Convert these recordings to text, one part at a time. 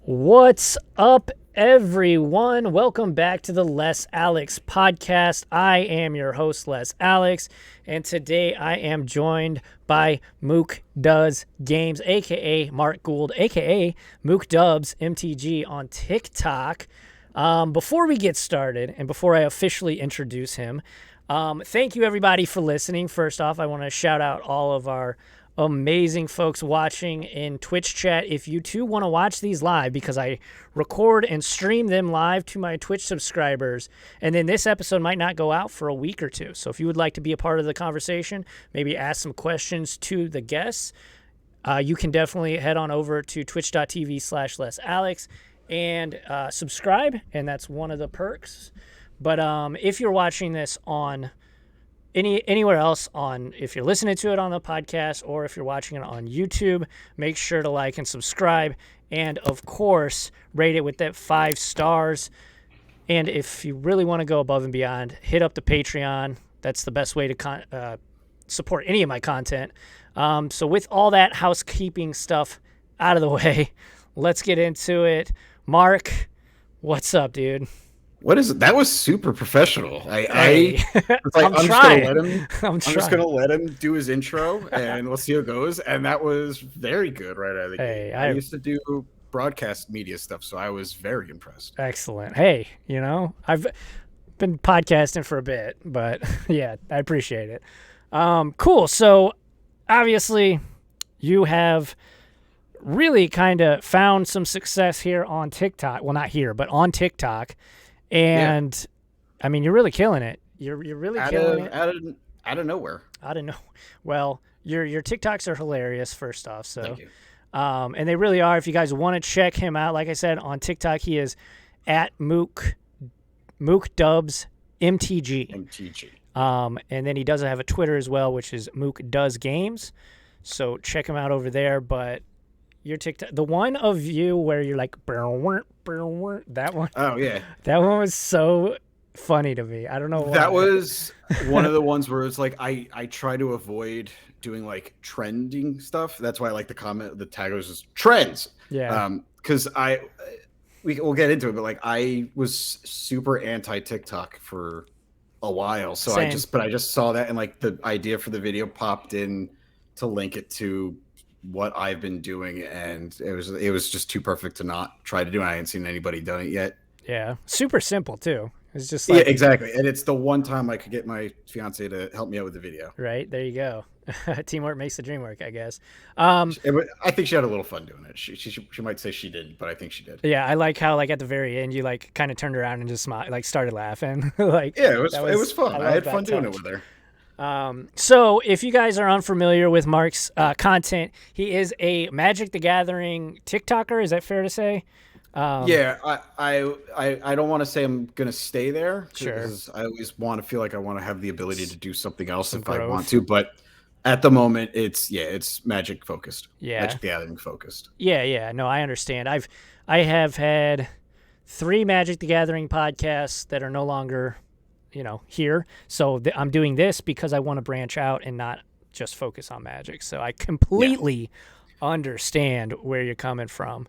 What's up, everyone? Welcome back to the Les Alex podcast. I am your host, Les Alex, and today I am joined by MookDoesGames, aka Mark Gould, aka MookDubs MTG on TikTok. Before we get started, and before I officially introduce him, thank you everybody for listening. First off, I want to shout out all of our amazing folks watching in Twitch chat. If you too want to watch these live, because I record and stream them live to my Twitch subscribers, and then this episode might not go out for a week or two. So if you would like to be a part of the conversation, maybe ask some questions to the guests, you can definitely head on over to twitch.tv/LesAlex and subscribe, and that's one of the perks. But if you're watching this on anywhere else, if you're listening to it on the podcast or if you're watching it on YouTube, make sure to like and subscribe, and of course rate it with that 5 stars. And if you really want to go above and beyond, hit up the Patreon. That's the best way to support any of my content. So with all that housekeeping stuff out of the way, let's get into it. Mark, what's up, dude? What is it? That was super professional. Hey. It's like, I'm just gonna let him do his intro and we'll see how it goes. And that was very good right out of the gate. I used to do broadcast media stuff, so I was very impressed. Excellent. Hey, I've been podcasting for a bit, but yeah, I appreciate it. Cool. So obviously you have really kind of found some success here on TikTok. Well, not here, but on TikTok. And I mean, you're really killing it. You're really killing it. Out of nowhere. Well, your TikToks are hilarious, first off. So, Thank you. And they really are. If you guys want to check him out, like I said, on TikTok, he is at MookDubs MTG. And then he does have a Twitter as well, which is MookDoesGames. So check him out over there. But your TikTok, the one of you where you're like, that one. Oh yeah, that one was so funny to me. I don't know why. That was one of the ones where it's like I try to avoid doing like trending stuff. That's why I like the tag was just trends. Yeah. Because we'll get into it, but like I was super anti TikTok for a while. So Same. I just saw that, and like the idea for the video popped in to link it to what I've been doing, and it was just too perfect to not try to do. I hadn't seen anybody done it yet. Yeah, super simple too. It's just like, yeah, exactly, and it's the one time I could get my fiance to help me out with the video. Right, there you go. Teamwork makes the dream work, I guess. I think she had a little fun doing it. She might say she didn't, but I think she did. Yeah, I like how like at the very end you like kind of turned around and just started laughing. Like, yeah, it was fun. I had fun doing it with her. So if you guys are unfamiliar with Mark's content, he is a Magic the Gathering TikToker. Is that fair to say? Yeah, I don't want to say I'm gonna stay there, because Sure. I always want to feel like I want to have the ability to do something else if growth. I want to. But at the moment, it's Magic focused. Yeah, Magic the Gathering focused. Yeah. No, I understand. I have had 3 Magic the Gathering podcasts that are no longer here. So I'm doing this because I want to branch out and not just focus on Magic. So I completely understand where you're coming from.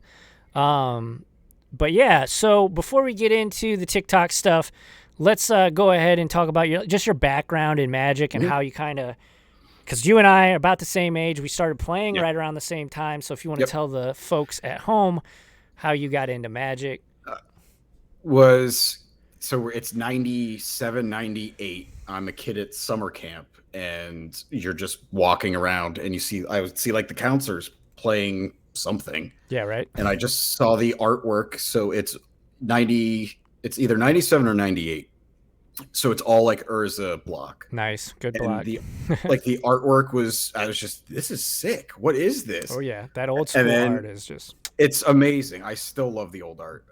But yeah, so before we get into the TikTok stuff, let's go ahead and talk about your background in Magic and how you kind of, because you and I are about the same age. We started playing right around the same time. So if you want to tell the folks at home how you got into Magic. So it's 97, 98. I'm a kid at summer camp, and you're just walking around, and I would see like the counselors playing something. Yeah, right. And I just saw the artwork. So it's either 97 or 98. So it's all like Urza block. Nice. Good block. And the artwork I was just, this is sick. What is this? Oh yeah. That old school art is just, it's amazing. I still love the old art.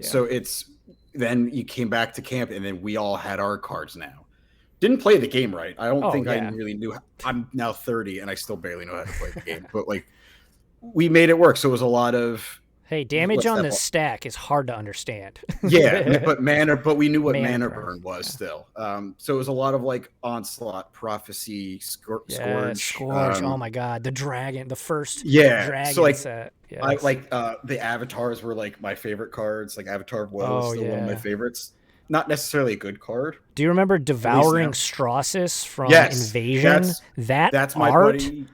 So then you came back to camp, and then we all had our cards now. Didn't play the game right. I don't think I really knew. I'm now 30 and I still barely know how to play the game, but like we made it work. So it was a lot of Hey, damage what's on that? this stack is hard to understand. Yeah, but we knew what Mana mana burn. burn was Yeah. still. So it was a lot of like onslaught, prophecy, Yeah, scourge. Scourge. Oh my god, the dragon, the first Yeah. So dragon like set. I Yes. like the avatars were like my favorite cards. Like Avatar of Woe is Oh still one of my yeah. favorites. Not necessarily a good card, Do you remember at least devouring now. Strauss from Yes, Invasion? That that's my art. buddy.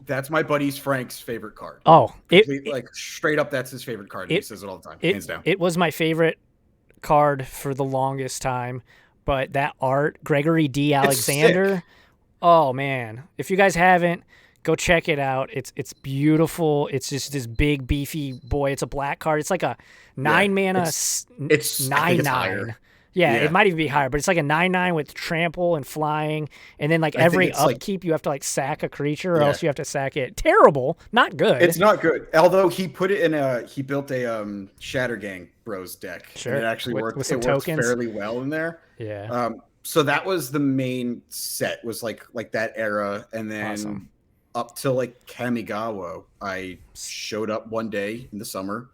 That's my buddy's Frank's favorite card. Oh, Complete like straight up. That's his favorite card, and he it says it all the time, it hands down. it was my favorite card for the longest time. But that art, Gregory D. It's sick. Alexander. Oh man, if you guys haven't, go check it out. It's beautiful. It's just this big beefy boy. It's a black card. It's like a Yeah, 9 mana it's. I think nine it's nine. higher. Yeah, it Yeah, might even be higher, but it's like a 9/9 with trample and flying, and then like I think every it's like upkeep you have to like sack a creature, or yeah. else you have to sack it. Terrible, not good. It's not good. Although he put it in he built a Shatter Gang Bros deck, and it Sure, actually with worked. some It worked tokens. fairly well in there. Yeah, So that was the main set, was like that era, and awesome. then up till like Kamigawa, I showed up one day in the summer,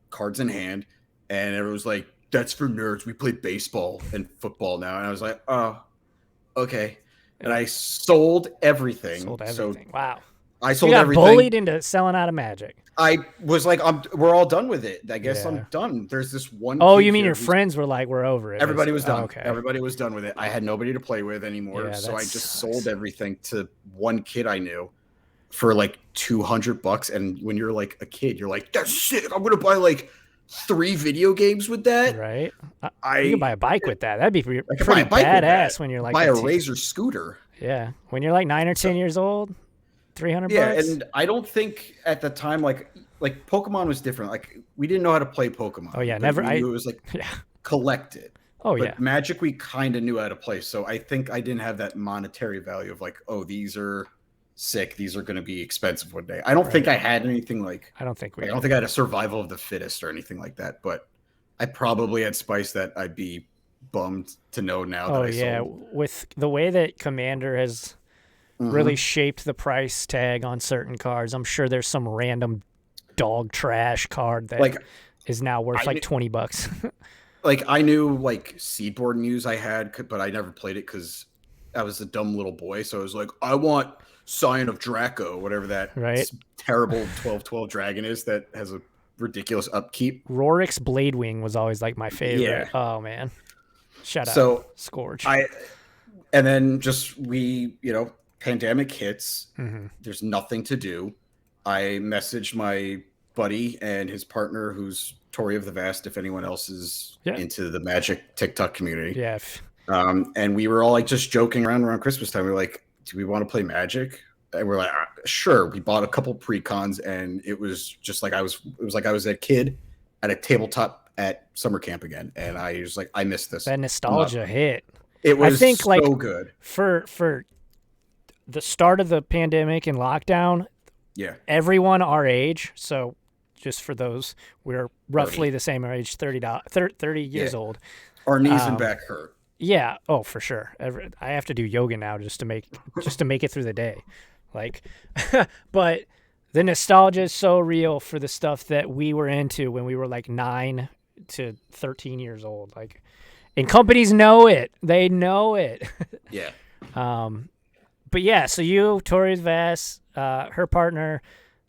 cards in hand, and everyone was like, "That's for nerds. We play baseball and football now." And I was like, "Oh, okay." And I sold everything. Sold So everything. Wow, I you sold got everything. bullied into selling out of Magic. I was like, we're all done with it. I guess Yeah. I'm done. There's this one Oh, kid you mean here your who's friends were like, "We're over it." everybody was Basically. Oh, done. okay. Everybody was done with it. I had nobody to play with anymore. Yeah, So that I just sucks. sold everything to one kid I knew for like $200. And when you're like a kid, you're like, that's sick. I'm gonna buy like 3 video games with that. Right? You could I buy a bike with that. That'd be I could buy pretty a bike with that. badass when you're like Buy a a Razor scooter. yeah, when you're like 9 or So 10 years old, 300 yeah, bucks. and I don't think at the time like Pokemon was different. Like we didn't know how to play Oh Pokemon, yeah, but never. we knew it was like Yeah. collect it. Oh yeah. But Magic, we kind of knew how to play. So I think I didn't have that monetary value of like, oh, these are sick. These are going to be expensive one day. I don't think I had anything like, I don't think we. I don't think I had a survival of the fittest or anything like that. But I probably had spice that I'd be bummed to know now that Oh I yeah, sold. with the way that Commander has really shaped the price tag on certain cards, I'm sure there's some random dog trash card that Like is now worth I like kn- 20 bucks. like I knew like Seedboard Muse I had, but I never played it because I was a dumb little boy. So I was like, I want Scion of Draco, whatever that Right? terrible 12/12 dragon is that has a ridiculous upkeep. Rorik's Bladewing was always like my favorite. Yeah. Oh man. Shut up. So Scourge. and then just pandemic hits. Mhm. There's nothing to do. I messaged my buddy and his partner, who's Tori of the Vast, if anyone else is Yeah. into the Magic TikTok community. Yeah. And we were all like just joking around Christmas time. We were like, do we want to play Magic? And we're like, sure. We bought a couple pre-cons, and it was just like it was like I was a kid at a tabletop at summer camp again. And I was like, I missed this. That nostalgia hit. It was I think so like good. for the start of the pandemic and lockdown, Yeah. everyone our age, so just for those, we're roughly the same age, 30 years old. Our knees and back hurt. Yeah, oh for sure. I have to do yoga now just to make it through the day. Like but the nostalgia is so real for the stuff that we were into when we were like 9 to 13 years old. Like, and companies know it. They know it. Yeah. But yeah, so you, Tori Vass, her partner,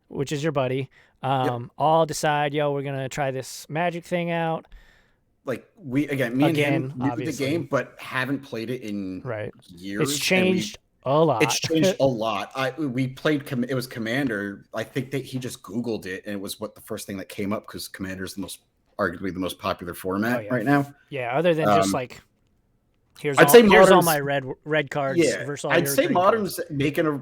which is your buddy, all decide, we're gonna try this Magic thing out. Like me and him knew obviously. the game, but haven't played it in years. It's changed a lot. It's changed a lot. We played. It was Commander. I think that he just Googled it, and it was the first thing that came up because Commander is arguably the most popular format right now. Yeah, other than just like here's all my red cards. Yeah, versus all I'd your say green Modern's cards. making a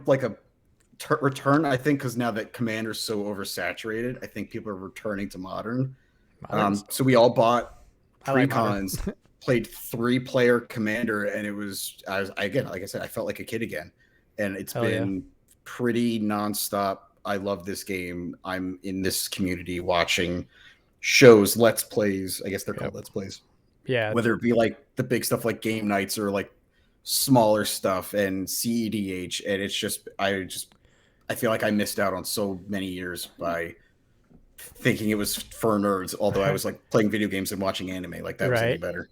return. I think because now that Commander's so oversaturated, I think people are returning to Modern. So we all bought pre-cons, played 3-player Commander, and it was again, like I said, I felt like a kid again, and it's been pretty nonstop. I love this game. I'm in this community watching shows, Let's Plays. I guess they're called Let's Plays. Yeah, Whether it be like the big stuff like game nights or like smaller stuff and CEDH, and it's just I feel like I missed out on so many years by thinking it was for nerds, although I was like playing video games and watching anime. Like that was any better.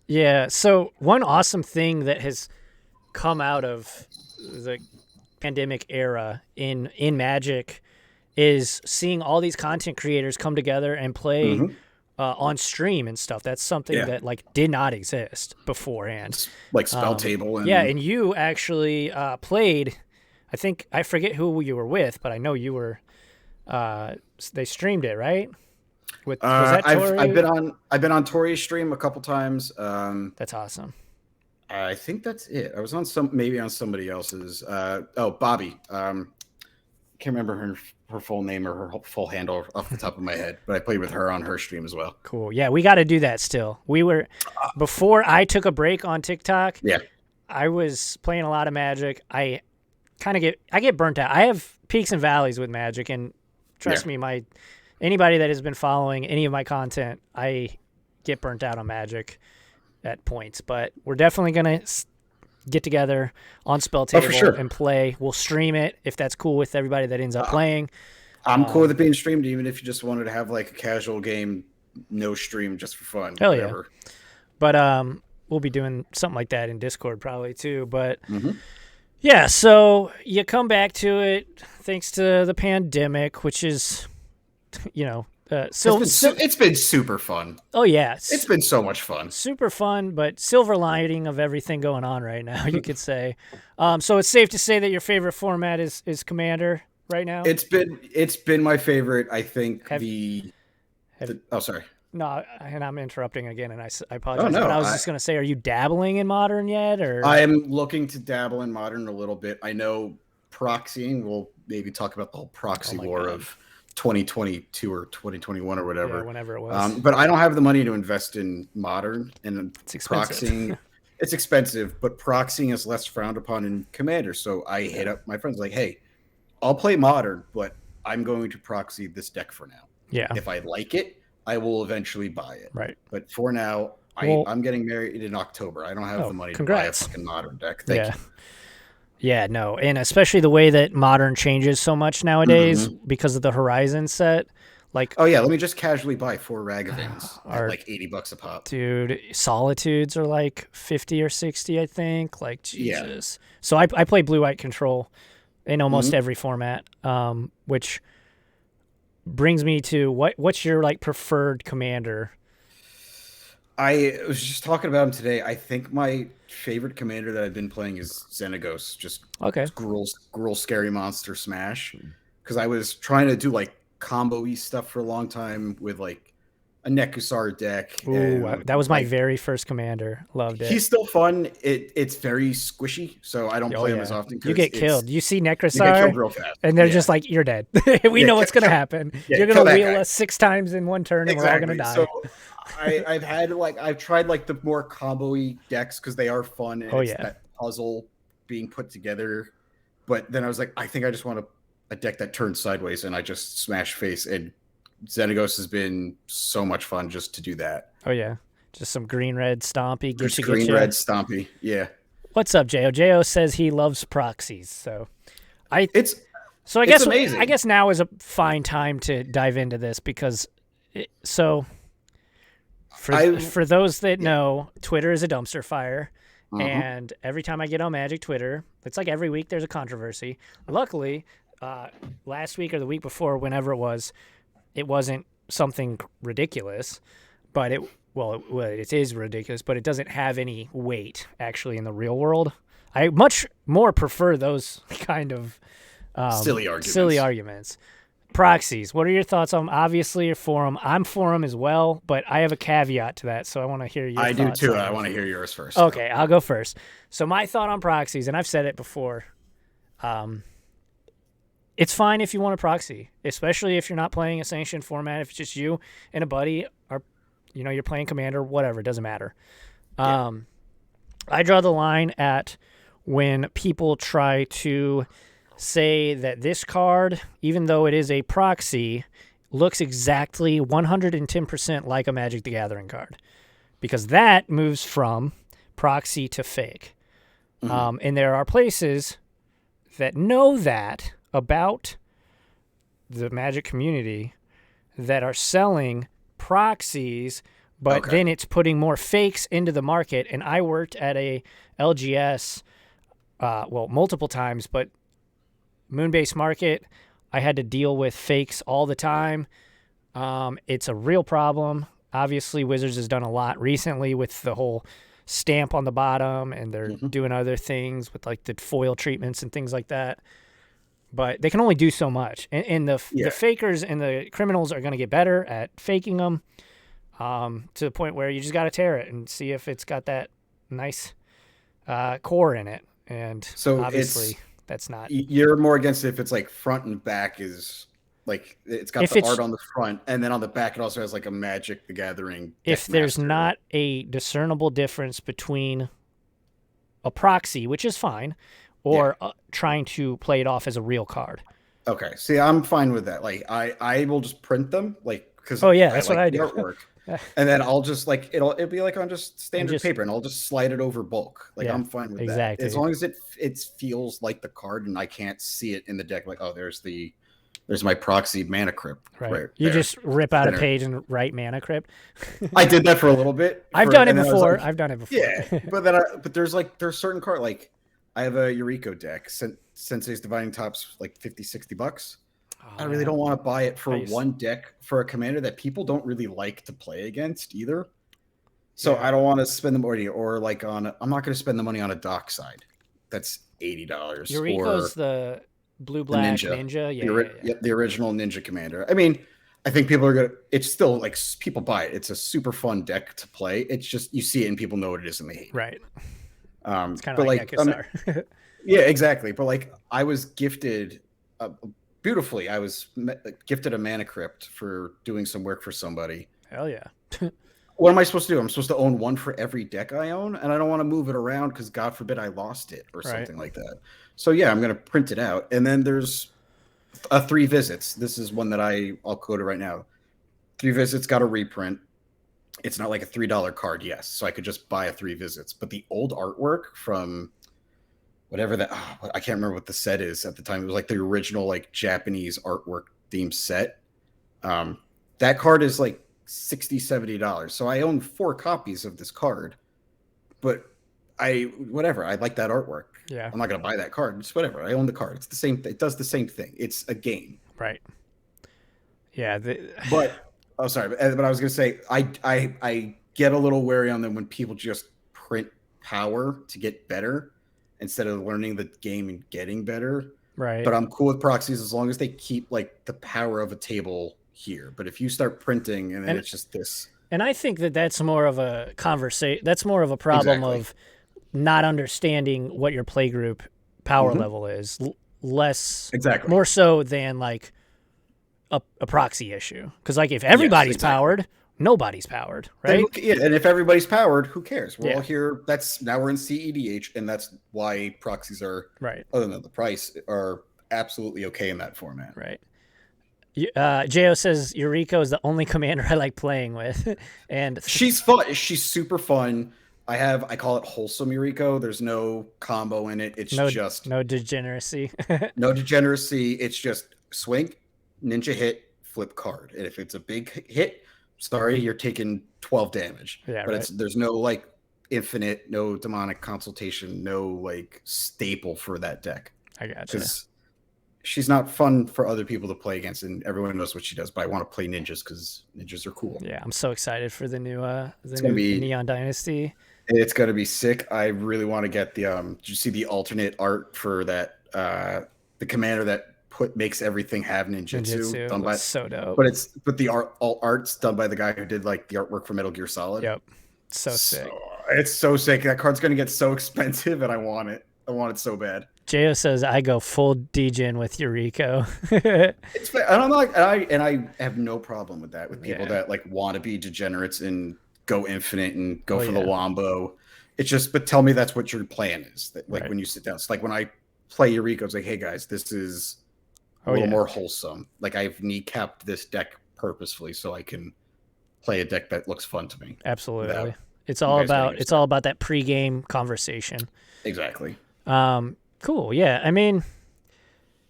Yeah. So one awesome thing that has come out of the pandemic era in Magic is seeing all these content creators come together and play on stream and stuff. That's something that like did not exist beforehand. Like Spell Table. And... Yeah, and you actually played. I forget who you were with, but I know you were. They streamed it, right? Was that Tori? I've been on Tori's stream a couple times. That's awesome. I think that's it. I was on maybe on somebody else's. Bobby. Can't remember her full name or her full handle off the top of my head, but I played with her on her stream as well. Cool. Yeah, we got to do that still. We were before I took a break on TikTok. Yeah, I was playing a lot of Magic. I get burnt out. I have peaks and valleys with Magic, and trust me, anybody that has been following any of my content, I get burnt out on Magic at points. But we're definitely gonna get together on Spell Table and play. We'll stream it if that's cool with everybody that ends up playing. I'm cool with it being streamed, even if you just wanted to have like a casual game, no stream, just for fun. Hell whatever. Yeah. But we'll be doing something like that in Discord probably too. But yeah, so you come back to it thanks to the pandemic, which is, it's been super fun. Oh yeah, it's been so much fun. Super fun, but silver lining of everything going on right now, you could say. So it's safe to say that your favorite format is Commander right now. It's been my favorite. I think sorry. No, and I'm interrupting again, and I apologize. But I was just going to say, are you dabbling in Modern yet? Or I am looking to dabble in Modern a little bit. I know proxying. We'll maybe talk about the whole proxy war of 2022 or 2021 or whatever. Yeah, whenever it was. But I don't have the money to invest in Modern, and it's expensive. Proxying. It's expensive, but proxying is less frowned upon in Commander. So I hit up my friends like, hey, I'll play Modern, but I'm going to proxy this deck for now. Yeah. If I like it, I will eventually buy it. Right. But for now, I'm getting married in October. I don't have the money to buy a fucking Modern deck. Thank you. Yeah, no. And especially the way that Modern changes so much nowadays because of the Horizon set. Like, oh yeah, let me just casually buy 4 Ragavans at like $80 a pop. Dude, Solitudes are like 50 or 60, I think. Like, Jesus. Yeah. So I play Blue-White Control in almost every format, which brings me to what's your like preferred commander? I was just talking about him today. I think my favorite commander that I've been playing is Xenagos. Just Gruul Scary Monster Smash. Because I was trying to do like combo-y stuff for a long time with like a Nekusar deck. Ooh, that was my very first commander. Loved it. He's still fun. It's very squishy, so I don't play him as often. You get killed. You see Nekusar, real fast. And they're just like, you're dead. We know what's going to happen. You're going to wheel us 6 times in one turn, and we're all going to die. So I've tried like the more combo-y decks because they are fun. And it's that puzzle being put together. But then I was like, I think I just want a deck that turns sideways, and I just smash face. And Xenagos has been so much fun just to do that. Oh yeah, just some green-red stompy. Green-red stompy. Yeah. What's up, Jo? Jo says he loves proxies. So I guess amazing. I guess now is a fine time to dive into this because for those that know, Twitter is a dumpster fire. And every time I get on Magic Twitter, it's like every week there's a controversy. Luckily, last week or the week before, whenever it was, it wasn't something ridiculous, but it is ridiculous, but it doesn't have any weight actually in the real world. I much more prefer those kind of silly arguments. Proxies. What are your thoughts on? Obviously, you're for them. I'm for them as well, but I have a caveat to that, so I want to hear your thoughts. I do too. I want to hear yours first. Okay, I'll go first. So my thought on proxies, and I've said it before, it's fine if you want a proxy, especially if you're not playing a sanctioned format. If it's just you and a buddy, or you're playing Commander, whatever, it doesn't matter. I draw the line at when people try to say that this card, even though it is a proxy, looks exactly 110% like a Magic the Gathering card, because that moves from proxy to fake. And there are places that know that about the Magic community that are selling proxies, but then it's putting more fakes into the market. And I worked at a LGS, multiple times, but Moonbase Market, I had to deal with fakes all the time. It's a real problem. Obviously, Wizards has done a lot recently with the whole stamp on the bottom, and they're doing other things with like the foil treatments and things like that. But they can only do so much. And the fakers and the criminals are going to get better at faking them to the point where you just got to tear it and see if it's got that nice core in it. And so obviously that's not. You're more against it if it's like front and back is like it's got the art on the front, and then on the back it also has like a Magic the Gathering. If there's not a discernible difference between a proxy, which is fine, or trying to play it off as a real card. Okay. See, I'm fine with that. Like I will just print them because that's what I do. Artwork. And then I'll just like it'll be like on just standard paper, and I'll just slide it over bulk. Like I'm fine with that. As long as it feels like the card and I can't see it in the deck, like, oh, there's my proxy Mana Crypt. Right. You just rip out a page and write Mana Crypt. I did that for a little bit. I've done it before. Yeah. But there's certain card, like I have a Yuriko deck, Sensei's Dividing Top's like $50-$60. I really don't want to buy it for one deck for a commander that people don't really like to play against either. So I don't want to spend the money, or like I'm not going to spend the money on a dock side. That's $80. Yuriko's the blue-black ninja. Yeah. The original ninja commander. I mean, I think people are going to, it's still like people buy it. It's a super fun deck to play. It's just, you see it and people know what it is and they hate it. Right. It's kind of like Ekasar. Yeah, exactly. But like I was gifted beautifully. I was gifted a Mana Crypt for doing some work for somebody. Hell yeah. What am I supposed to do? I'm supposed to own one for every deck I own, and I don't want to move it around because God forbid I lost it or something like that. So yeah, I'm going to print it out. And then there's 3 visits. This is one that I'll quote it right now. 3 visits got a reprint. It's not like a $3 card, yes. So I could just buy a 3 visits. But the old artwork from whatever that, I can't remember what the set is at the time. It was like the original like Japanese artwork themed set. That card is like $60-$70. So I own 4 copies of this card, but I like that artwork. Yeah. I'm not going to buy that card. It's whatever. I own the card. It's the same. It does the same thing. It's a game. Right. Yeah. But I was going to say, I get a little wary on them when people just print power to get better instead of learning the game and getting better. Right. But I'm cool with proxies as long as they keep like the power of a table here. But if you start printing and then it's just this. And I think that's more of a conversation. That's more of a problem of not understanding what your playgroup power level is. More so than like a proxy issue. Because like if everybody's powered, nobody's powered, right? And if everybody's powered, who cares? We're all here. Now we're in CEDH, and that's why proxies are, other than the price, are absolutely okay in that format. Right. Jo says Yuriko is the only commander I like playing with. And she's fun. She's super fun. I call it wholesome Yuriko. There's no combo in it. It's just no degeneracy. No degeneracy. It's just swing, ninja hit, flip card. And if it's a big hit, sorry, you're taking 12 damage. Yeah, but there's no like infinite, no demonic consultation, no like staple for that deck. I gotcha. Because she's not fun for other people to play against, and everyone knows what she does. But I want to play ninjas because ninjas are cool. Yeah, I'm so excited for the new Neon Dynasty. It's gonna be sick. I really want to get the. Did you see the alternate art for that? The commander that makes everything have ninjutsu. Done by, so dope. But the art's done by the guy who did like the artwork for Metal Gear Solid. Yep, so sick. It's so sick. That card's gonna get so expensive, and I want it. I want it so bad. Jo says I go full degen with Yuriko. It's fair. And I'm like, I have no problem with that. With people that like want to be degenerates and go infinite and go for the wombo. It's just, but tell me that's what your plan is. That like when you sit down, it's like when I play Yuriko, it's like, hey guys, this is a little more wholesome. Like I've kneecapped this deck purposefully so I can play a deck that looks fun to me. Absolutely. It's all about that pregame conversation. Exactly. Cool. Yeah. I mean,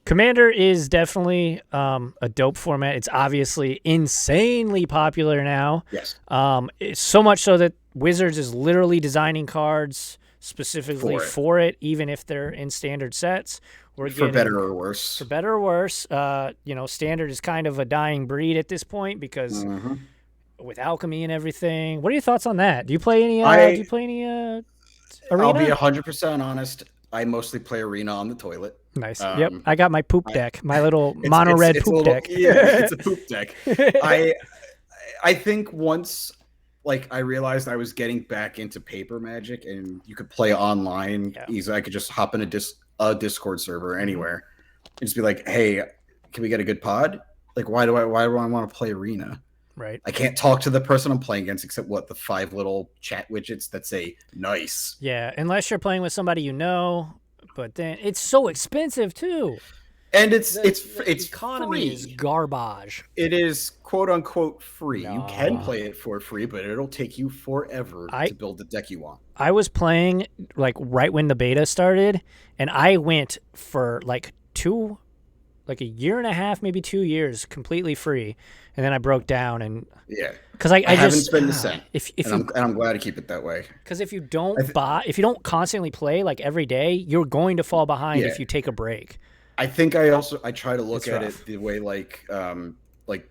Commander is definitely a dope format. It's obviously insanely popular now. Yes. It's so much so that Wizards is literally designing cards specifically for it, even if they're in standard sets. For better or worse. For better or worse. Standard is kind of a dying breed at this point because with alchemy and everything. What are your thoughts on that? Do you play any? Arena? I'll be 100% honest. I mostly play Arena on the toilet. Nice. Yep. I got my poop deck, my little mono red poop deck. Yeah, it's a poop deck. I think once I realized I was getting back into paper Magic and you could play online easily. I could just hop in a Discord server anywhere and just be like, hey, can we get a good pod? Why do I want to play Arena? Right. I can't talk to the person I'm playing against except the 5 little chat widgets that say nice. Yeah, unless you're playing with somebody you know, but then it's so expensive too. And it's economy free. Is garbage. It is quote unquote free. No. You can play it for free, but it'll take you forever to build the deck you want. I was playing right when the beta started, and I went for a year and a half, maybe 2 years, completely free, and then I broke down because I haven't just spent a cent. I'm glad to keep it that way. Because if you don't if you don't constantly play every day, you're going to fall behind if you take a break. I think I try to look at it the way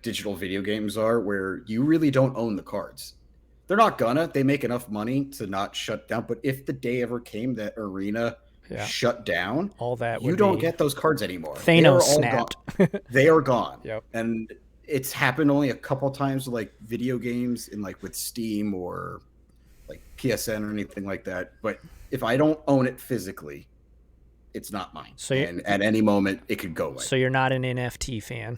digital video games are, where you really don't own the cards. They're not they make enough money to not shut down. But if the day ever came that Arena shut down, all that you don't get those cards anymore. Thanos snapped. They are gone. Yep. And it's happened only a couple times with video games and with Steam or PSN or anything like that. But if I don't own it physically, it's not mine. And at any moment it could go away. So you're not an NFT fan.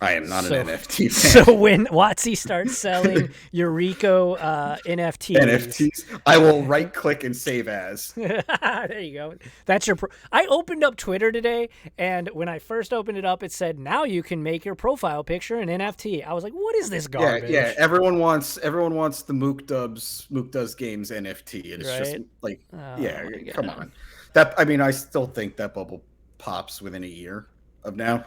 I am not an NFT fan. So when WotC starts selling Eureka NFTs, I will right click and save as. There you go. That's your. I opened up Twitter today, and when I first opened it up, it said now you can make your profile picture an NFT. I was like, what is this garbage? Yeah. Everyone wants the MookDoesGames NFT. It's just come on. I still think that bubble pops within a year of now.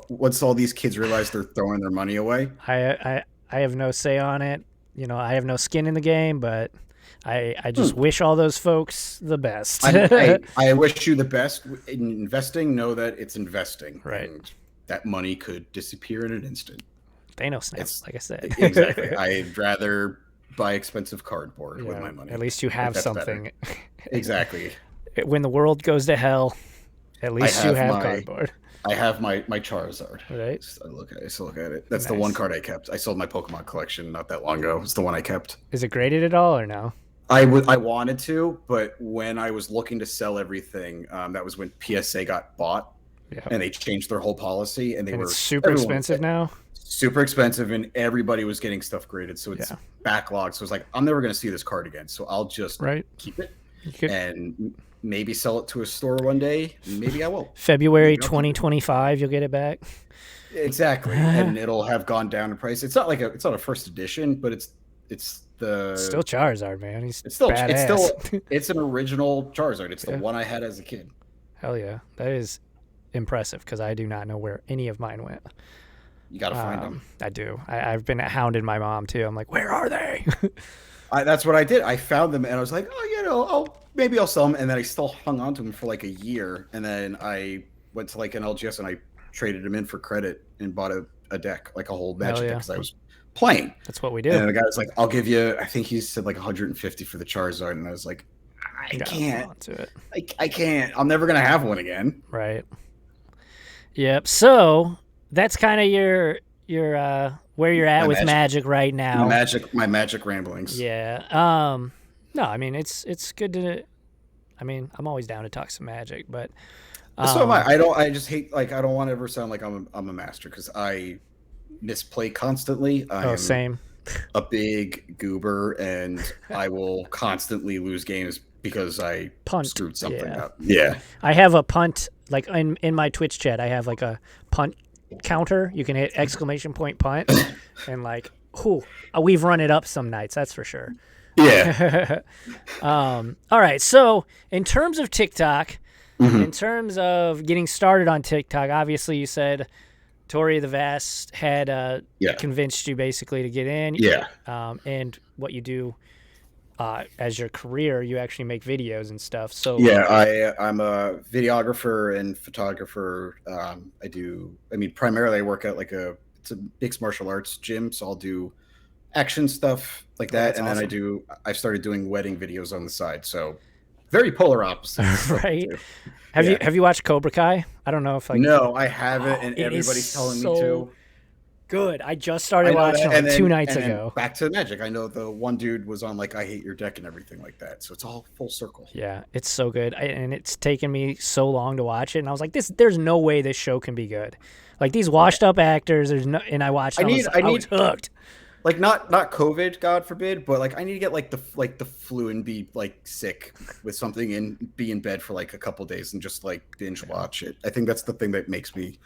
Once all these kids realize they're throwing their money away. I have no say on it. I have no skin in the game, but I just wish all those folks the best. I wish you the best in investing. Know that it's investing. Right. And that money could disappear in an instant. Thanos snaps, like I said. Exactly. I'd rather buy expensive cardboard with my money. At least you have something. Exactly. When the world goes to hell, at least you have cardboard. I have my Charizard. Right. I still look at it. That's nice. The one card I kept. I sold my Pokemon collection not that long ago. It's the one I kept. Is it graded at all or no? I wanted to, but when I was looking to sell everything, that was when PSA got bought, and they changed their whole policy, and it's super expensive now. Super expensive, and everybody was getting stuff graded, so it's backlogged. So it's I'm never going to see this card again, so I'll just keep it and maybe sell it to a store one day. Maybe I will. February 2025, you'll get it back. Exactly, and it'll have gone down in price. It's not it's not a first edition, but it's still Charizard, man. It's an original Charizard. It's the one I had as a kid. Hell yeah, that is impressive because I do not know where any of mine went. You got to find them. I do. I've been hounding my mom too. I'm like, where are they? That's what I did. I found them and I was like, maybe I'll sell them. And then I still hung on to them for a year. And then I went to an LGS and I traded them in for credit and bought a deck, a whole Magic deck because I was playing. That's what we do. And the guy was like, I'll give you, I think he said 150 for the Charizard. And I was like, I can't. I can't. I'm never going to have one again. Right. Yep. So that's kind of your where you're at with Magic right now. My Magic ramblings. Yeah. No, it's good to. I'm always down to talk some Magic, but. So am I. I just hate I don't want to ever sound like I'm a master because I misplay constantly. Same. A big goober, and I will constantly lose games because I screwed something up. Yeah. I have a punt in my Twitch chat. I have a punt counter. You can hit ! punt and we've run it up some nights, that's for sure. Yeah. All right, so in terms of TikTok, In terms of getting started on TikTok, obviously you said Tori the Vast had convinced you basically to get in. Yeah. And what you do as your career, you actually make videos and stuff. So yeah, I'm a videographer and photographer. Primarily I work at it's a mixed martial arts gym, so I'll do action stuff like that, and awesome. then I started doing wedding videos on the side. So very polar opposites. Right. Have you watched Cobra Kai? I don't know if No, I haven't, and everybody's telling me to. Good. I just started watching it 2 nights ago. Back to Magic. I know the one dude was on I Hate Your Deck and everything like that. So it's all full circle. Yeah, it's so good. And it's taken me so long to watch it. And I was like, there's no way this show can be good. Like these washed up actors, and I watched it. I was hooked. Not COVID, God forbid, but I need to get the flu and be sick with something and be in bed for a couple days and just binge watch it. I think that's the thing that makes me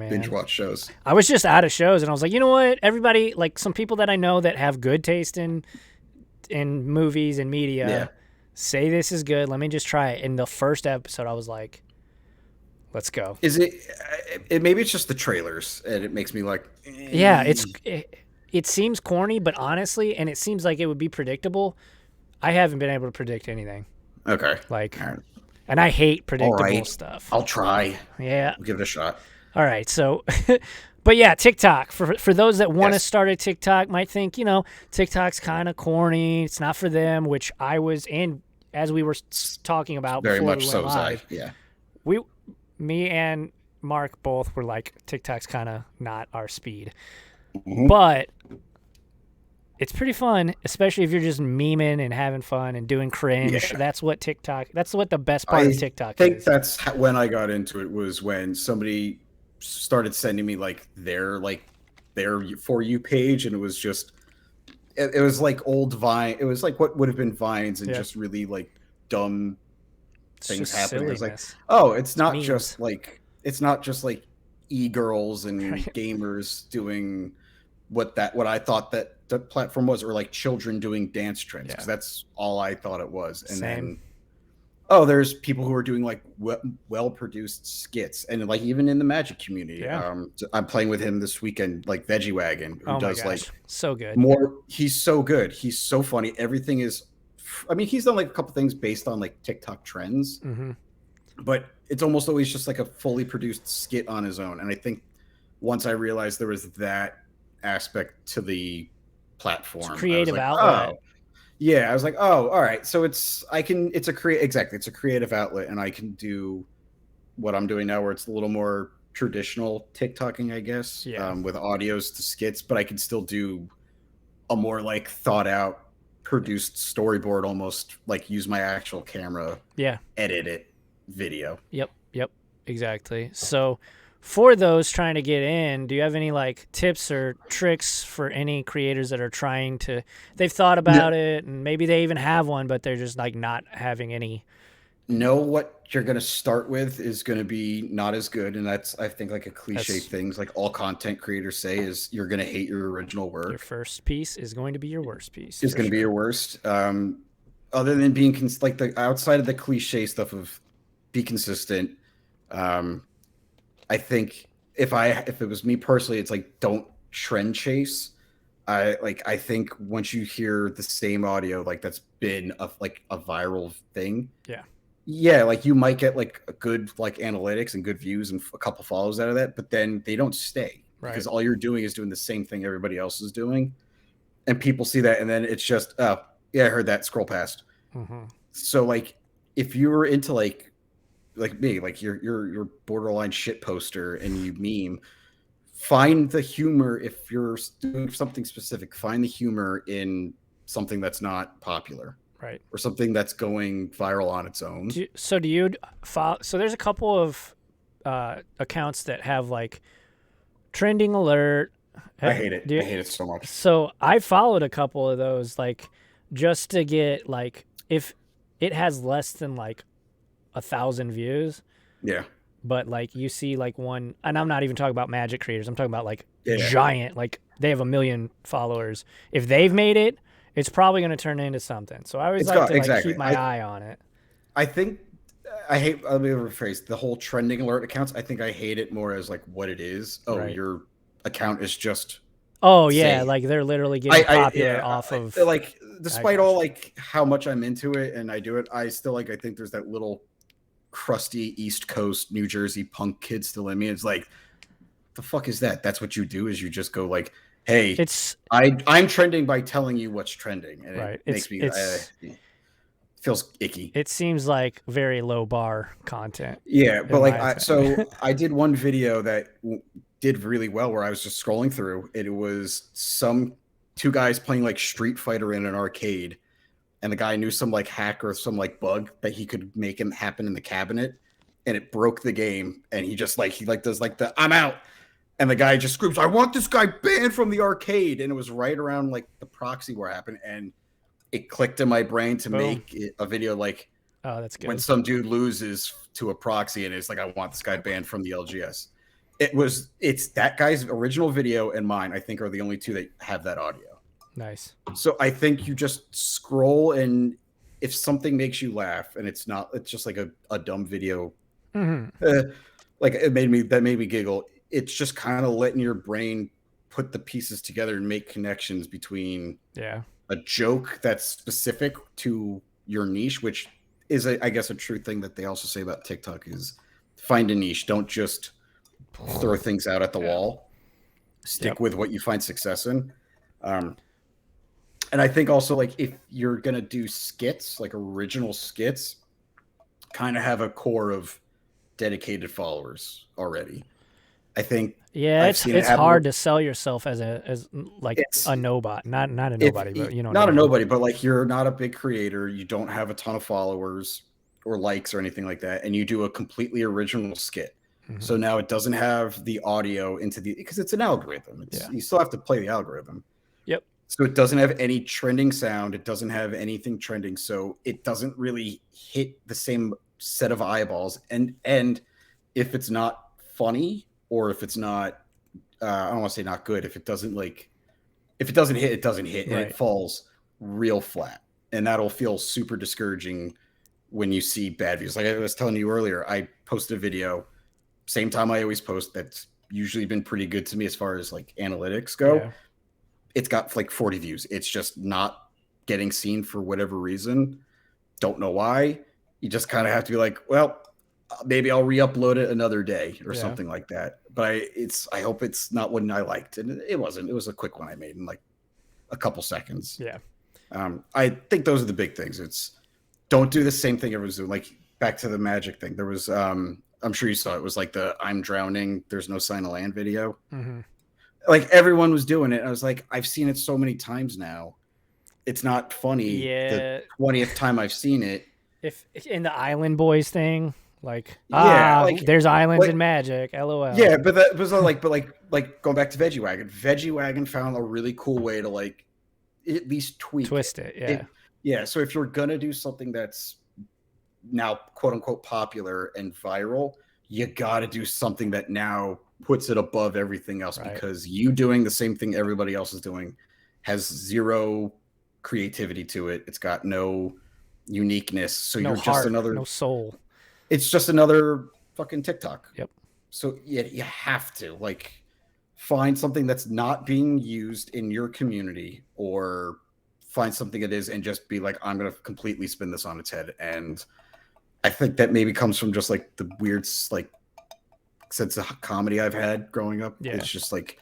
binge watch shows. I was just out of shows and I was like, you know what? Everybody, some people that I know that have good taste in movies and media say this is good. Let me just try it. In the first episode, I was like, let's go. Is it maybe it's just the trailers and it makes me yeah, it seems corny, but honestly, and it seems like it would be predictable. I haven't been able to predict anything. Okay. And I hate predictable stuff. I'll try. Yeah. I'll give it a shot. All right. So, but yeah, TikTok. For those that want to start a TikTok, might think, TikTok's kind of corny. It's not for them, which I was, and as we were talking about very before much we so. went live, me and Mark both were like, TikTok's kind of not our speed. Mm-hmm. But it's pretty fun, especially if you're just memeing and having fun and doing cringe. Yeah. That's what the best part of TikTok is. I think that's when I got into it, was when somebody started sending me their For You page, and it was just it was like old Vine. It was like what would have been Vines, and just really dumb things happening. It was it's not just e-girls and gamers doing what I thought that the platform was, or children doing dance trends, because that's all I thought it was. And then there's people who are doing well-produced skits, and even in the Magic community. I'm playing with him this weekend, Veggie Wagon, who does so good. He's so good. He's so funny. Everything is, he's done a couple things based on TikTok trends, but it's almost always just a fully produced skit on his own. And I think once I realized there was that aspect to the platform, it's creative outlet. I was like, all right. So it's a creative outlet, and I can do what I'm doing now, where it's a little more traditional TikToking, I guess, with audios to skits, but I can still do a more thought out, produced storyboard, almost use my actual camera, edit it, video. Yep, exactly. So for those trying to get in, do you have any tips or tricks for any creators that are trying to, they've thought about it and maybe they even have one, but they're just not having any? Know what you're going to start with is going to be not as good. And that's, I think, a cliche things all content creators say, is you're going to hate your original work. Your first piece is going to be your worst piece. It's going to be your worst. Other than being the outside of the cliche stuff of be consistent. I think if it was me personally, it's don't trend chase. I think once you hear the same audio that's been a viral thing, you might get a good analytics and good views and a couple follows out of that, but then they don't stay, because all you're doing is doing the same thing everybody else is doing, and people see that, and then it's just, I heard that, scroll past. So if you were into me, you're borderline shit poster and you meme, find the humor. If you're doing something specific, find the humor in something that's not popular, or something that's going viral on its own. Do you follow? So there's a couple of accounts that have trending alert. I hate it. I hate it so much. So I followed a couple of those, just to get if it has less than 1,000 views. Yeah. But you see one, and I'm not even talking about Magic creators. I'm talking about giant, they have 1 million followers. If they've made it, it's probably going to turn into something. So I always keep my eye on it. I think I hate. Let me rephrase the whole trending alert accounts. I think I hate it more as like what it is. Oh, Right. your account is just Oh yeah, saying. like they're literally getting popular Yeah. off of. Like, I despite all gotcha. like how much I'm into it and I do it, I still like. I think there's that little crusty East Coast New Jersey punk kid still in me. It's like, the fuck is that? That's what you do? Is you just go like, hey, It's I'm trending by telling you what's trending, and it right. makes me feels icky. It seems like very low bar content, Yeah, but in like my I opinion. so I did one video that did really well where I was just scrolling through. It was some two guys playing like Street Fighter in an arcade, and the guy knew some like hack or some like bug that he could make him happen in the cabinet, and it broke the game. And he does like the I'm out, and the guy just screams, "I want this guy banned from the arcade!" And it was right around like the proxy war happened, and it clicked in my brain to Boom. make a video like Oh, that's when good. some dude loses to a proxy and it's like, I want this guy banned from the LGS. It's that guy's original video and mine, I think, are the only two that have that audio. Nice. So I think you just scroll, and if something makes you laugh and it's just like a dumb video, like that made me giggle. It's just kind of letting your brain put the pieces together and make connections between a joke that's specific to your niche, which is, I guess, a true thing that they also say about TikTok is find a niche. Don't just throw things out at the wall. Stick with what you find success in. And I think also, like, if you're going to do skits, like original skits, kind of have a core of dedicated followers already. I think I've seen it it's happen hard with, to sell yourself as like it's a nobody, not a if nobody, but you know what I not a mean. nobody, but like you're not a big creator, you don't have a ton of followers or likes or anything like that, and you do a completely original skit. So now it doesn't have the audio into the because it's an algorithm. You still have to play the algorithm. Yep. So it doesn't have any trending sound. It doesn't have anything trending. So it doesn't really hit the same set of eyeballs. And if it's not funny or if it's not, I don't want to say not good. If it doesn't hit, it doesn't hit, and Right. it falls real flat. And that'll feel super discouraging when you see bad views. Like I was telling you earlier, I posted a video, same time I always post, that's usually been pretty good to me as far as like analytics go. Yeah. It's got like 40 views. It's just not getting seen for whatever reason. Don't know why. You just kind of have to be like, well, maybe I'll re-upload it another day or something like that. But I hope it's not one I liked, and it wasn't. It was a quick one I made in like a couple seconds. Yeah. I think those are the big things. It's don't do the same thing everyone's doing. Like back to the magic thing. There was I'm sure you saw it was like the I'm drowning, there's no sign of land video. Like everyone was doing it. I was like, I've seen it so many times now. It's not funny the 20th time I've seen it. If in the Island Boys thing, like like there's islands in Magic, LOL. Yeah, but that was like going back to Veggie Wagon. Veggie Wagon found a really cool way to like at least twist it. Yeah. So if you're gonna do something that's now quote unquote popular and viral, you got to do something that now puts it above everything else, because you doing the same thing everybody else is doing has zero creativity to it. It's got no uniqueness. So no you're heart, just another no soul. It's just another fucking TikTok. Yep. So yeah, you have to like find something that's not being used in your community, or find something it is and just be like, I'm going to completely spin this on its head. And I think that maybe comes from just like the weird like sense of comedy I've had growing up. It's just like,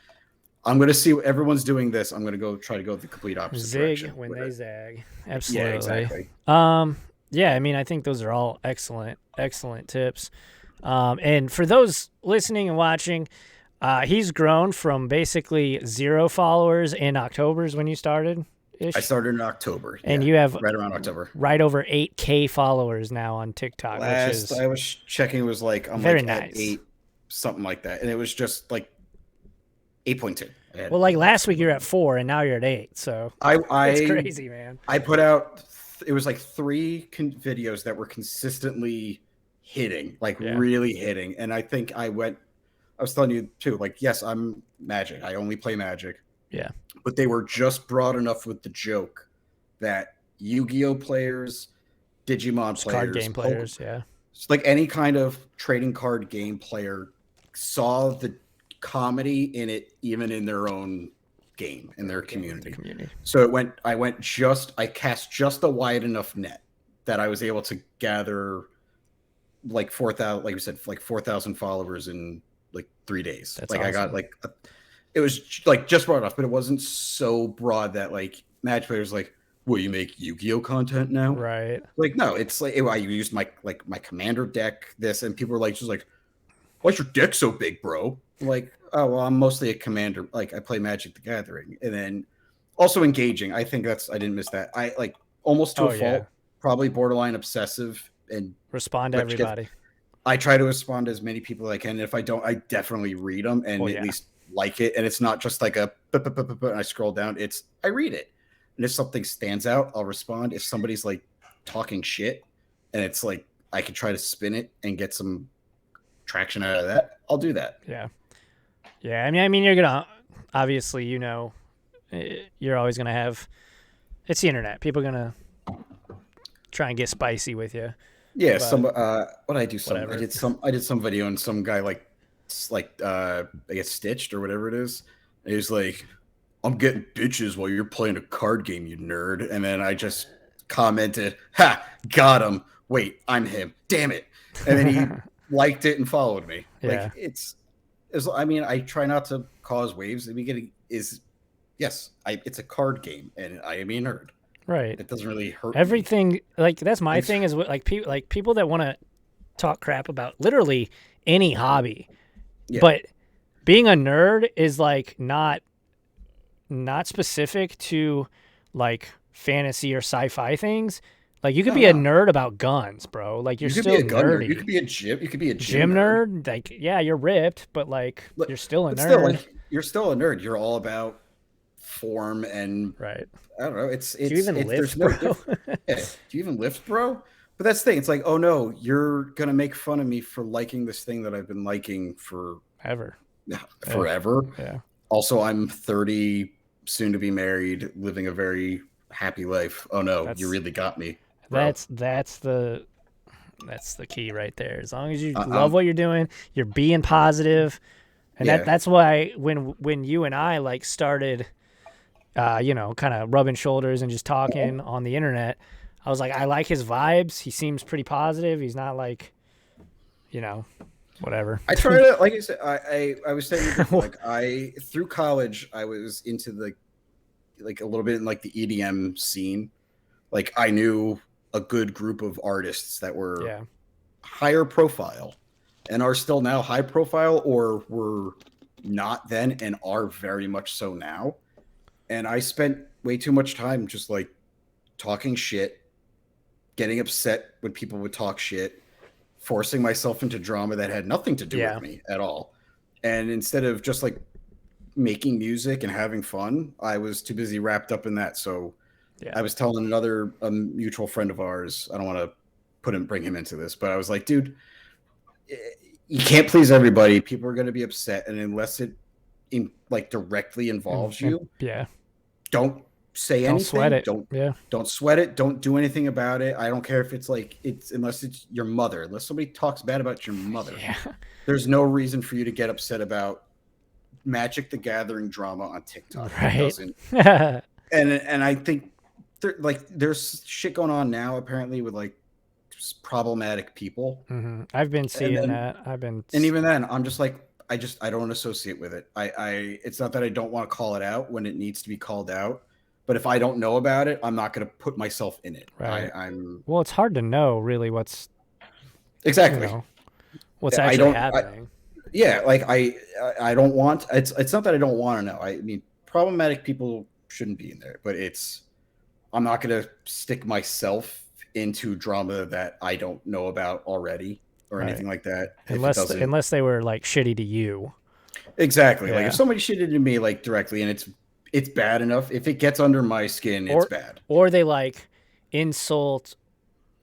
I'm going to see what everyone's doing this. I'm going to try to go the complete opposite direction. Zig when they zag. Absolutely. Yeah, exactly. Yeah, I mean, I think those are all excellent tips. And for those listening and watching, he's grown from basically 0 followers in October's when you started. I started in October, and you have right around October, right over 8K followers now on TikTok. Which is I was checking, it was like I'm very like nice. At 8, something like that, and it was just like 8.2. Well, like last week you're at 4, and now you're at 8. So it's crazy, man. I put out it was like 3 videos that were consistently hitting, like really hitting, and I think I was telling you too, like, yes, I'm Magic. I only play Magic. Yeah. But they were just broad enough with the joke that Yu-Gi-Oh players, Digimon players, card game players, like any kind of trading card game player saw the comedy in it, even in their own game, in their community. So I cast just a wide enough net that I was able to gather like 4,000, like we said, like 4,000 followers in like 3 days. That's like awesome. I got like, it was like just broad enough, but it wasn't so broad that like Magic players like, will you make Yu-Gi-Oh content now? Right. Like, no, it's like I used my commander deck, this, and people were like, just like, why's your deck so big, bro? I'm like, oh well, I'm mostly a commander. Like, I play Magic the Gathering, and then also engaging. I think I didn't miss that. I like almost to a fault, probably borderline obsessive and respond to everybody. I try to respond to as many people as I can. And if I don't, I definitely read them and at least like it. And it's not just like and I scroll down. It's I read it. And if something stands out, I'll respond. If somebody's like talking shit and it's like I can try to spin it and get some traction out of that, I'll do that. Yeah. Yeah. I mean, you're gonna obviously, you're always gonna have. It's the internet. People are gonna try and get spicy with you. Yeah. I did some video and some guy like I guess Stitched or whatever it is. And he was like, I'm getting bitches while you're playing a card game, you nerd. And then I just commented, ha, got him. Wait, I'm him. Damn it. And then he liked it and followed me. Yeah. Like it's I mean, I try not to cause waves. The beginning is it's a card game and I am a nerd. Right. It doesn't really hurt everything me. Like that's my thing is like people that want to talk crap about literally any hobby. Yeah. But being a nerd is like not specific to like fantasy or sci-fi things. Like you could be a nerd about guns, bro. Like you're still nerdy. You could be a gym nerd. Like yeah, you're ripped, but like you're still a nerd. Still, like, you're still a nerd. You're all about form and right. I don't know. It's do you even lift, bro? Do you even lift, bro? But that's the thing. It's like, oh no, you're gonna make fun of me for liking this thing that I've been liking forever. Yeah. Also, I'm 30, soon to be married, living a very happy life. Oh no, you really got me. Bro. That's the key right there. As long as you love what you're doing, you're being positive, and that's why when you and I like started, kind of rubbing shoulders and just talking on the internet, I was like, I like his vibes. He seems pretty positive. He's not like, whatever. I try to, like I said, I was saying before, like through college I was into like a little bit in like the EDM scene. Like I knew a good group of artists that were higher profile and are still now high profile or were not then and are very much so now. And I spent way too much time just like talking shit, getting upset when people would talk shit, forcing myself into drama that had nothing to do with me at all. And instead of just like making music and having fun, I was too busy wrapped up in that. So I was telling another mutual friend of ours, I don't want to bring him into this, but I was like, dude, you can't please everybody. People are going to be upset. And unless it directly involves you, don't say anything. Don't sweat it. Don't sweat it. Don't do anything about it. I don't care if unless it's your mother, unless somebody talks bad about your mother, there's no reason for you to get upset about Magic the Gathering drama on TikTok. Right. And I think there's shit going on now apparently with like problematic people. Mm-hmm. I've been seeing that. And even then I'm just like, I don't associate with it. It's not that I don't want to call it out when it needs to be called out, but if I don't know about it, I'm not going to put myself in it. Right. Well, it's hard to know really what's what's actually happening. I don't want. It's not that I don't want to know. I mean, problematic people shouldn't be in there, but I'm not going to stick myself into drama that I don't know about already or anything like that. Unless they were like shitty to you. Exactly. Like if somebody shitted to me like directly and it's bad enough, if it gets under my skin, it's bad. Or they like insult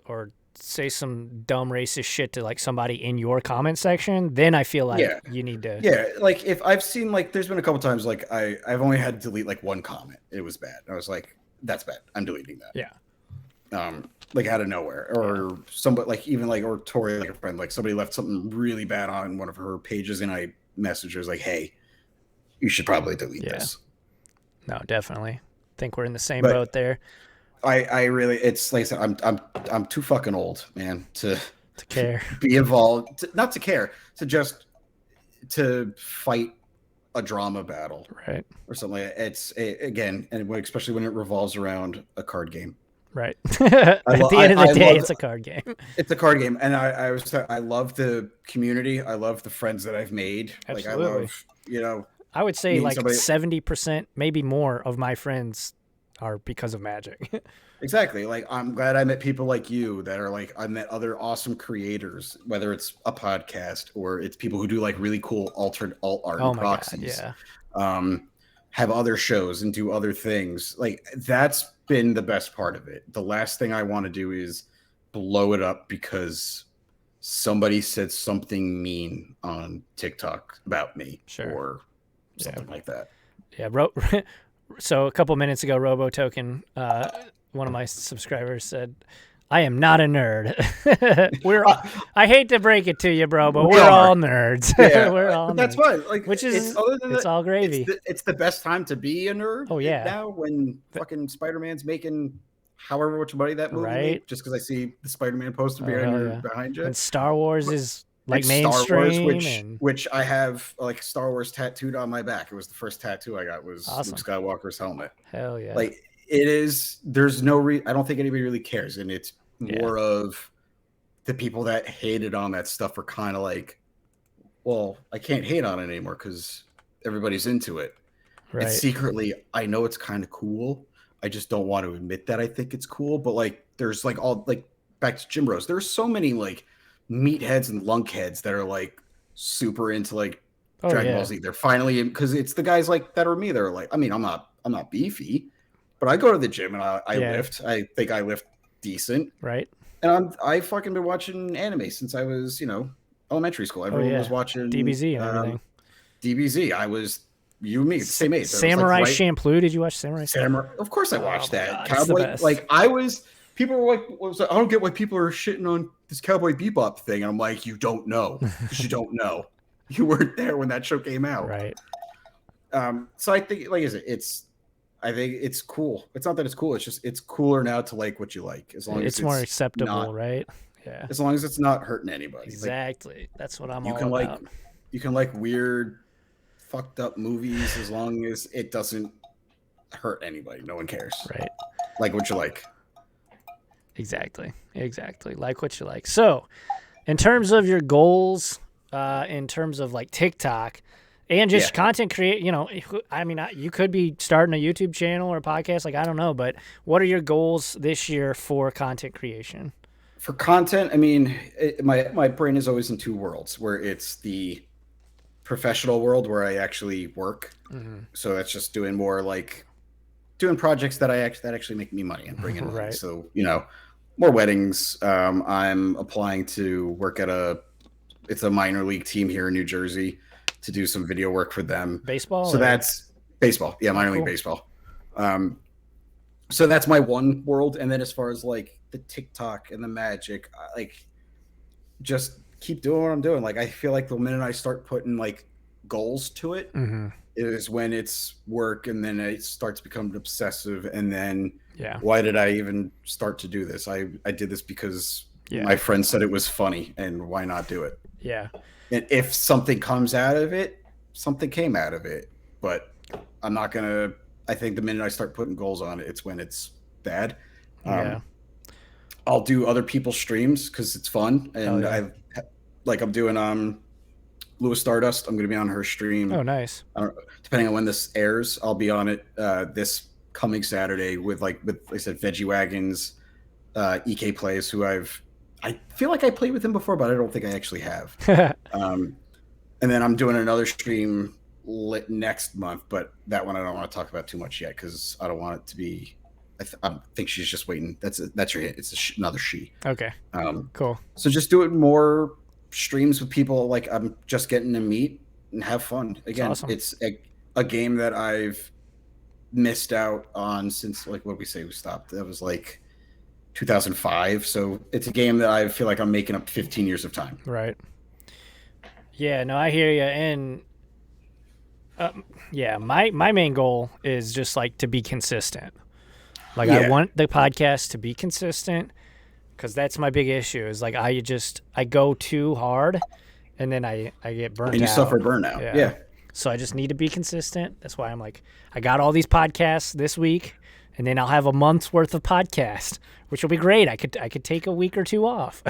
or say some dumb racist shit to like somebody in your comment section, then I feel like you need to. Yeah, like if I've seen like there's been a couple times like I've only had to delete like one comment. It was bad. I was like, that's bad. I'm deleting that. Yeah. like out of nowhere, or somebody like even like or Tori, like a friend, like somebody left something really bad on one of her pages, and I messaged her like, "Hey, you should probably delete this." No, definitely. Think we're in the same But boat there. I really, it's like I said, I'm too fucking old, man, to care, be involved, not to care, to fight a drama battle, right? Or something like that. Again, and especially when it revolves around a card game. Right. At the end of the day, it's a card game. It's a card game, and I love the community. I love the friends that I've made. Absolutely. Like I love, I would say like 70%, maybe more of my friends are because of Magic. Exactly. Like I'm glad I met people like you that are like, I met other awesome creators, whether it's a podcast or it's people who do like really cool altered alt art and proxies. God, yeah. Have other shows and do other things. Like that's been the best part of it. The last thing I want to do is blow it up because somebody said something mean on TikTok about me or something like that. Yeah. So a couple minutes ago, RoboToken, one of my subscribers said, "I am not a nerd." I hate to break it to you, bro, but we're all nerds. Yeah, we're all nerds. That's fine. Like, which is it's all gravy. It's the best time to be a nerd. Oh yeah. Now when fucking Spider-Man's making however much money that movie made, just because I see the Spider-Man poster behind you. And Star Wars is like mainstream, Star Wars, which I have like Star Wars tattooed on my back. It was the first tattoo I got was Luke Skywalker's helmet. Hell yeah! Like it is. There's no I don't think anybody really cares, and it's more of the people that hated on that stuff are kind of like, well, I can't hate on it anymore because everybody's into it. Right. And secretly, I know it's kind of cool. I just don't want to admit that I think it's cool. But like, there's like all like back to Jim Bros. There's so many like meatheads and lunkheads that are like super into like Dragon Ball Z. They're finally in because it's the guys like that are me. They're like, I mean, I'm not beefy, but I go to the gym and I lift. I think I lift decent, right? And I fucking been watching anime since I was elementary school. Everyone was watching DBZ and everything. DBZ. I was you and me, same age. Samurai Champloo. Did you watch Samurai? Of course, I watched that. Cowboy. Like I was. People were like, I don't get why people are shitting on this Cowboy Bebop thing. And I'm like, you don't know. Because you don't know. You weren't there when that show came out. Right. So I think, like, I think it's cool. It's not that it's cool. It's just, it's cooler now to like what you like. As long as it's more acceptable, right? Yeah. As long as it's not hurting anybody. Exactly. Like, that's what I'm all about. You can like weird, fucked up movies as long as it doesn't hurt anybody. No one cares. Right. Like what you like. Exactly. Like what you like. So, in terms of your goals, in terms of like TikTok and just content create, I mean, you could be starting a YouTube channel or a podcast. Like, I don't know, but what are your goals this year for content creation? For content, I mean, my brain is always in two worlds where it's the professional world where I actually work. Mm-hmm. So that's just doing more like doing projects that actually make me money and bring in money. Right. So, more weddings. I'm applying to work at it's a minor league team here in New Jersey to do some video work for them. Baseball? So that's baseball. Yeah, minor league baseball. So that's my one world. And then as far as like the TikTok and the magic, like just keep doing what I'm doing. Like I feel like the minute I start putting like goals to it, is when it's work, and then it starts becoming obsessive, and then why did I even start to do this? I did this because my friend said it was funny, and why not do it? Yeah. And if something comes out of it, something came out of it, but I'm not gonna. I think the minute I start putting goals on it, it's when it's bad. I'll do other people's streams because it's fun, and I'm doing Lewis Stardust. I'm going to be on her stream. Oh, nice. Depending on when this airs, I'll be on it this coming Saturday with like I said, Veggie Wagons, EK Plays, who I feel like I played with him before, but I don't think I actually have. And then I'm doing another stream next month, but that one I don't want to talk about too much yet because I don't want it to be. I think she's just waiting. That's your hint. It's another she. Okay. Cool. So just do it more streams with people like I'm just getting to meet and have fun. Again, it's a game that I've missed out on since like what we stopped. That was like 2005. So it's a game that I feel like I'm making up 15 years of time. Right. Yeah, no, I hear you. And yeah, my main goal is just like to be consistent. Like I want the podcast to be consistent because that's my big issue. Is like I go too hard, and then I get burnt out. And you suffer burnout. Yeah. So I just need to be consistent. That's why I'm like, I got all these podcasts this week, and then I'll have a month's worth of podcast, which will be great. I could take a week or two off.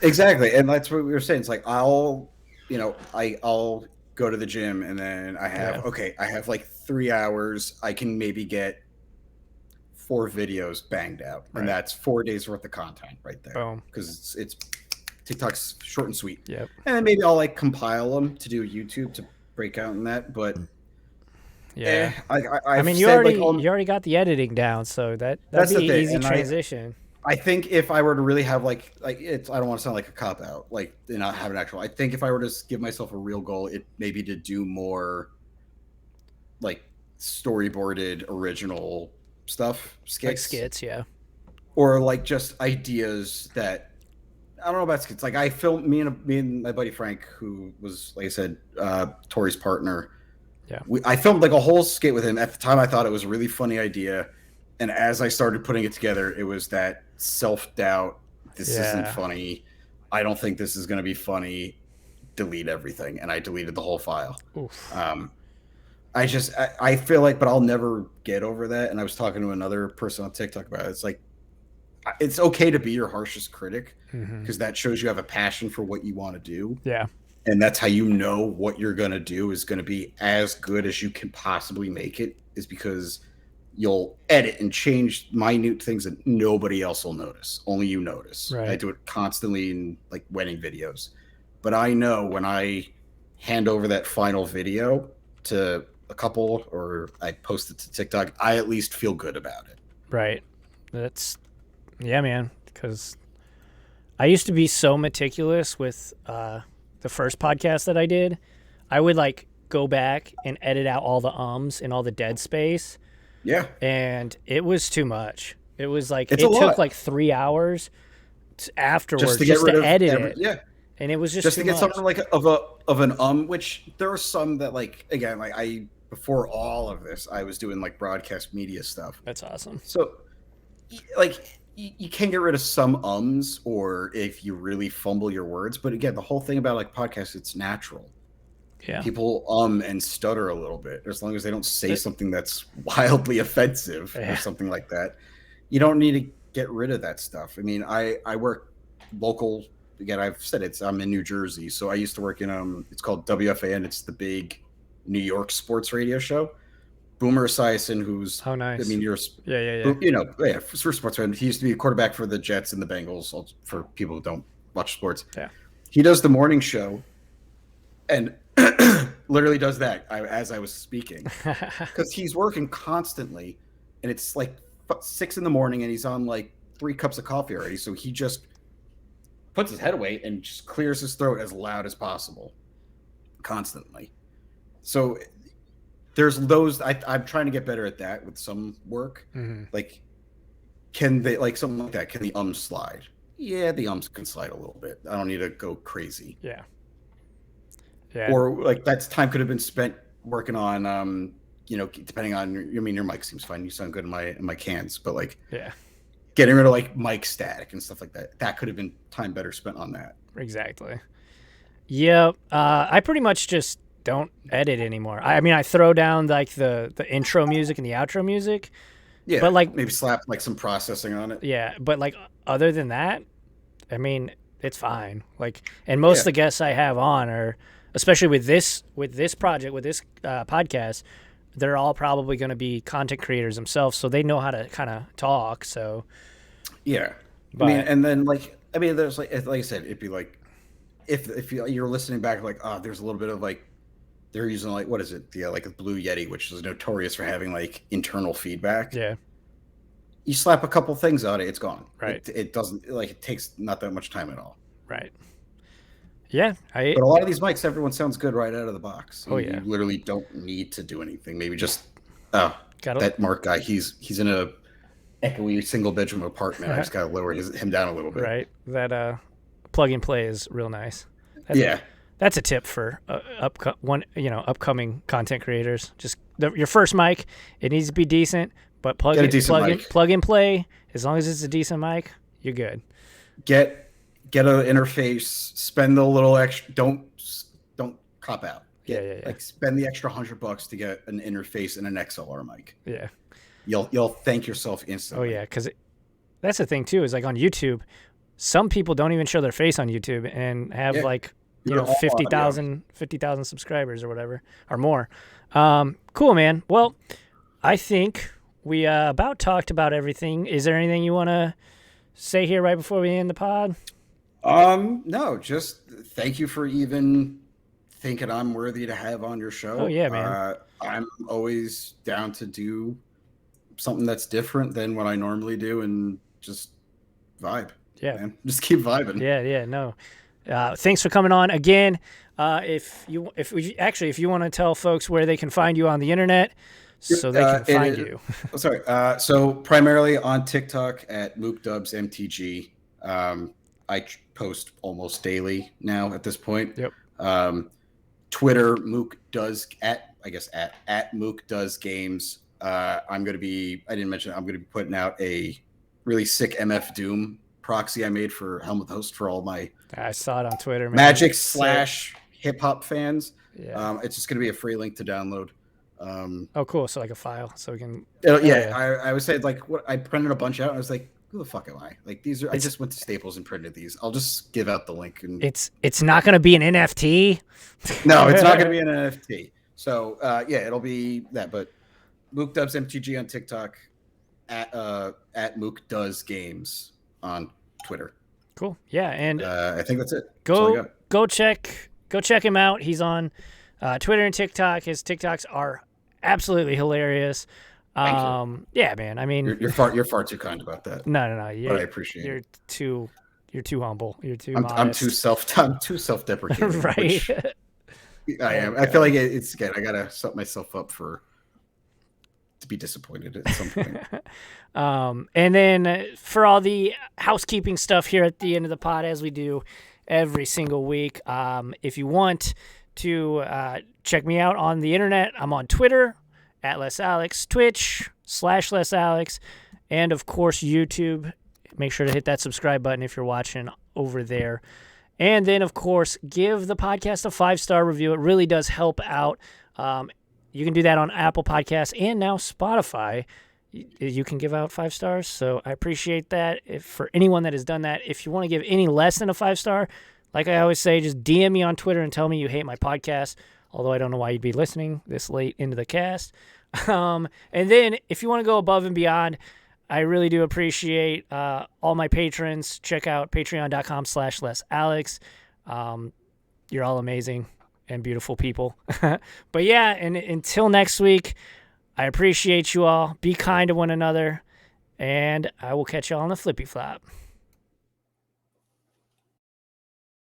Exactly, and that's what we were saying. It's like I'll go to the gym, and then I have I have like 3 hours. I can maybe get 4 videos banged out, and that's 4 days worth of content right there. Boom. Because it's TikTok's short and sweet. Yep. And then maybe I'll like compile them to do YouTube to break out in that, but I mean, you already got the editing down, so that's be an easy transition. I think if I were to really have like it's, I don't want to sound like a cop out, like not have an actual. I think if I were to give myself a real goal, it maybe to do more like storyboarded original stuff, skits, yeah, or like just ideas that I don't know about skits. Like I filmed me and my buddy Frank, who was, like I said, Tori's partner. Yeah, I filmed like a whole skit with him. At the time, I thought it was a really funny idea, and as I started putting it together, it was that self-doubt. This isn't funny. I don't think this is going to be funny. Delete everything, and I deleted the whole file. I feel like, but I'll never get over that. And I was talking to another person on TikTok about it. It's like, it's okay to be your harshest critic, because that shows you have a passion for what you want to do. Yeah. And that's how you know what you're going to do is going to be as good as you can possibly make it, is because you'll edit and change minute things that nobody else will notice. Only you notice. Right. I do it constantly in like wedding videos. But I know when I hand over that final video to a couple or I post it to TikTok, I at least feel good about it. Right. Yeah, man. Because I used to be so meticulous with the first podcast that I did. I would like go back and edit out all the ums and all the dead space. Yeah. And it was too much. It was like, it took like 3 hours afterwards just to edit it. Yeah. And it was just to get something like of an which there are some that like, again, like before all of this, I was doing like broadcast media stuff. That's awesome. So like you can get rid of some ums, or if you really fumble your words. But again, the whole thing about like podcasts, it's natural. Yeah. People and stutter a little bit, as long as they don't say something that's wildly offensive or something like that. You don't need to get rid of that stuff. I mean, I work local. Again, I've said I'm in New Jersey, so I used to work in it's called WFAN. It's the big New York sports radio show. Boomer Esiason, who's nice. I mean, you're for sports fan. He used to be a quarterback for the Jets and the Bengals. For people who don't watch sports, he does the morning show, and literally does that as I was speaking, because he's working constantly, and it's like 6 a.m, and he's on like 3 cups of coffee already. So he just puts his head away and just clears his throat as loud as possible, constantly. So there's those. I'm trying to get better at that with some work. Like, can they like something like that? Can the ums slide? Yeah, the ums can slide a little bit. I don't need to go crazy. Yeah. Or like that's time could have been spent working on, depending on your mic seems fine. You sound good in my cans, but like, getting rid of like mic static and stuff like that. That could have been time better spent on that. Exactly. Yeah. I pretty much just don't edit anymore. I mean, I throw down like the intro music and the outro music. Yeah. But like maybe slap like some processing on it. Yeah. But like other than that, I mean, it's fine. Like, and most of the guests I have on are, especially with this project, with this podcast, they're all probably going to be content creators themselves, so they know how to kind of talk. So, yeah, but, and then there's like I said, it'd be like if you're listening back, like there's a little bit of like they're using like what is it, like a Blue Yeti, which is notorious for having like internal feedback. Yeah, you slap a couple things on it, it's gone. Right. It doesn't it takes not that much time at all. Right. Yeah, but a lot of these mics, everyone sounds good right out of the box. You literally don't need to do anything. Maybe just that Mark guy. He's in a echoey single bedroom apartment. I just got to lower him down a little bit. Right. That plug and play is real nice. That's a tip for upcoming content creators. Just your first mic, it needs to be decent, but plug and play. As long as it's a decent mic, you're good. Get an interface. Spend a little extra. Don't cop out. Like spend the extra $100 to get an interface and an XLR mic. Yeah. You'll thank yourself instantly. Oh yeah, because that's the thing too. Is like on YouTube, some people don't even show their face on YouTube and have 50,000 subscribers or whatever or more. Cool, man. Well, I think we about talked about everything. Is there anything you want to say here right before we end the pod? No, just thank you for even thinking I'm worthy to have on your show. Oh yeah, man. I'm always down to do something that's different than what I normally do and just vibe. Yeah, man. Just keep vibing. Yeah, no. Thanks for coming on again. If you want to tell folks where they can find you on the internet, so they can find you. So primarily on TikTok at MookDoesMTG. I post almost daily now at this point. Yep. Twitter, at MookDoesGames. I'm going to be putting out a really sick MF Doom proxy I made for Helm of the Host for all my I saw it on Twitter, man. Magic / hip hop fans. Yeah. It's just going to be a free link to download. Oh, cool. So like a file, so we can. I would say like what I printed a bunch out. And I was like, who the fuck am I? Like these are. I just went to Staples and printed these. I'll just give out the link. And it's not going to be an NFT. No, it's not going to be an NFT. So it'll be that. But MookDoesMTG on TikTok, at MookDoesGames on Twitter. Cool. Yeah, and I think that's it. Go check him out. He's on Twitter and TikTok. His TikToks are absolutely hilarious. Thank you. Yeah, man. I mean, you're far too kind about that. No. But I appreciate it. You're too humble. You're too. I'm too self-deprecating. Right. I am. I feel like it's good. I gotta set myself up to be disappointed at some point. And then for all the housekeeping stuff here at the end of the pod, as we do every single week, if you want to check me out on the internet, I'm on Twitter at LesAlex, Twitch /LesAlex, and of course YouTube. Make sure to hit that subscribe button if you're watching over there. And then, of course, give the podcast a 5-star review. It really does help out. You can do that on Apple Podcasts and now Spotify. You can give out 5 stars, so I appreciate that. For anyone that has done that, if you want to give any less than a 5-star, like I always say, just DM me on Twitter and tell me you hate my podcast, although I don't know why you'd be listening this late into the cast. And then if you want to go above and beyond, I really do appreciate all my patrons. Check out patreon.com/LesAlex. You're all amazing and beautiful people. But yeah, and until next week, I appreciate you all. Be kind to one another, and I will catch y'all on the flippy flop.